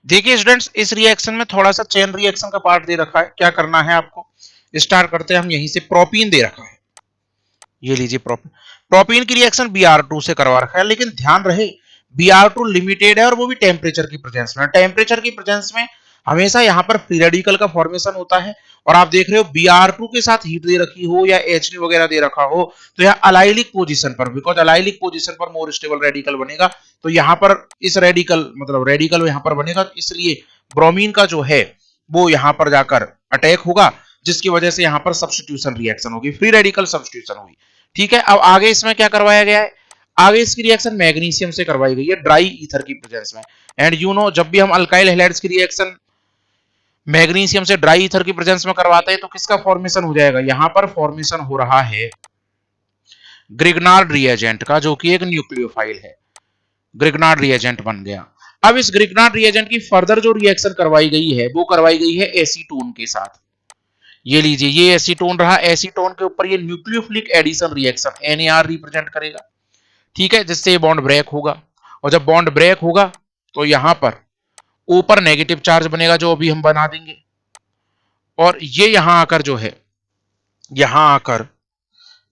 देखिए स्टूडेंट्स, इस रिएक्शन में थोड़ा सा चेन रिएक्शन का पार्ट दे रखा है। क्या करना है आपको, स्टार्ट करते हैं हम यहीं से। प्रोपीन दे रखा है, ये लीजिए प्रोपीन। प्रोपीन की रिएक्शन Br2 से करवा रखा है, लेकिन ध्यान रहे Br2 लिमिटेड है और वो भी टेम्परेचर की प्रेजेंस में। टेम्परेचर की प्रेजेंस में हमेशा यहाँ पर फ्री रेडिकल का फॉर्मेशन होता है। और आप देख रहे हो Br2 के साथ हीट दे रखी हो या H वगैरह दे रखा हो, तो यहाँ अलाइलिक पोजीशन पर, बिकॉज अलाइलिक पोजीशन पर मोर स्टेबल रेडिकल बनेगा, तो यहाँ पर इस रेडिकल मतलब रेडिकल यहाँ पर बनेगा, इसलिए ब्रोमीन का जो है वो यहाँ पर जाकर अटैक होगा, जिसकी वजह से यहाँ पर सब्स्टिट्यूशन रिएक्शन होगी, फ्री रेडिकल सब्स्टिट्यूशन होगी। ठीक है, अब आगे इसमें क्या करवाया गया है, आगे इसकी रिएक्शन मैग्नीशियम से करवाई गई है ड्राई ईथर की प्रेजेंस में। एंड यू नो, जब भी हम अल्काइल हैलाइड्स की रिएक्शन मैग्नीशियम से ड्राई ईथर की प्रेजेंस में करवाते हैं तो किसका फॉर्मेशन हो जाएगा, यहां पर फॉर्मेशन हो रहा है ग्रिग्नार्ड रिएजेंट का, जो कि एक न्यूक्लियोफाइल है। ग्रिग्नार्ड रिएजेंट बन गया। अब इस ग्रिग्नार्ड रिएजेंट की फर्दर जो रिएक्शन करवाई गई है वो करवाई गई है एसीटोन के साथ। ये लीजिए, ये एसीटोन रहा। एसीटोन के ऊपर ये nucleophilic addition reaction NAR represent करेगा। ठीक है, जिससे ये बॉन्ड ब्रेक होगा। और जब बॉन्ड ब्रेक होगा तो यहां पर ऊपर नेगेटिव चार्ज बनेगा, जो अभी हम बना देंगे। और ये यहां आकर जो है, यहां आकर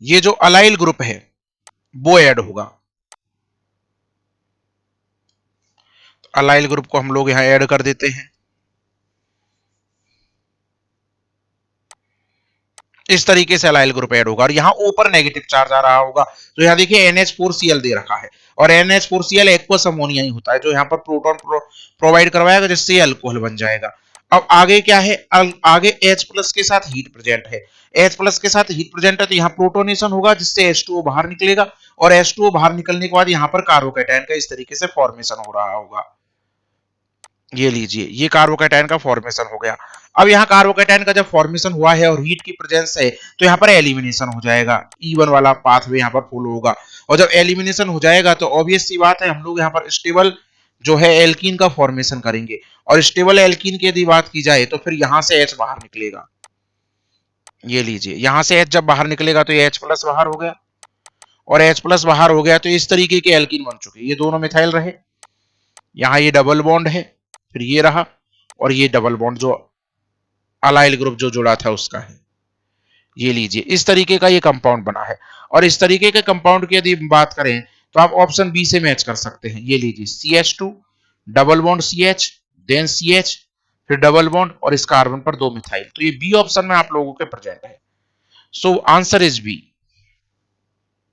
ये जो अलाइल ग्रुप है वो ऐड होगा। तो अलाइल ग्रुप को हम लोग यहां ऐड कर देते हैं। इस तरीके से अलाइल ग्रुप ऐड होगा और यहाँ ऊपर नेगेटिव चार्ज आ रहा होगा। तो यहाँ देखिए NH4Cl दे रखा है, और NH4Cl एक्वस अमोनिया ही होता है, जो यहाँ पर प्रोटॉन प्रोवाइड करवाएगा, जिससे अल्कोहल बन जाएगा। अब आगे क्या है, आगे H प्लस के साथ हीट प्रेजेंट है। H प्लस के साथ हीट प्रेजेंट है तो यहाँ प्रोटोनेशन होगा, जिससे H2O बाहर निकलेगा, और H2O बाहर निकलने के बाद यहाँ पर कार्बोकैटायन का इस तरीके से फॉर्मेशन हो रहा होगा। ये लीजिए, ये कार्बोकैटायन का फॉर्मेशन हो गया। अब यहाँ कार्बोकैटायन का जब फॉर्मेशन हुआ है और हीट की प्रेजेंस है, तो यहाँ पर एलिमिनेशन हो जाएगा। E1 वाला पाथवे यहाँ पर फॉलो होगा। और जब एलिमिनेशन हो जाएगा तो ऑब्वियस सी बात है, हम लोग यहाँ पर स्टेबल जो है एल्कीन का फॉर्मेशन करेंगे। और स्टेबल एल्कीन की यदि बात की जाए तो फिर यहाँ से H बाहर निकलेगा। ये लीजिए, यहाँ से H जब बाहर निकलेगा तो ये H प्लस बाहर हो गया, और H प्लस बाहर हो गया तो इस तरीके के एल्कीन बन चुके। ये दोनों मिथाइल रहे, यहाँ ये डबल बॉन्ड है, फिर ये रहा, और ये डबल बॉन्ड जो अलाइल ग्रुप जो जुड़ा था उसका है। ये लीजिए, इस तरीके का ये कंपाउंड बना है। और इस तरीके के कंपाउंड की यदि बात करें तो आप ऑप्शन बी से मैच कर सकते हैं। ये लीजिए, CH2 double bond CH, then CH, फिर डबल बॉन्ड, और इस कार्बन पर 2 मिथाइल। तो ये बी ऑप्शन में आप लोगों के प्रेजेंट है। So answer is B.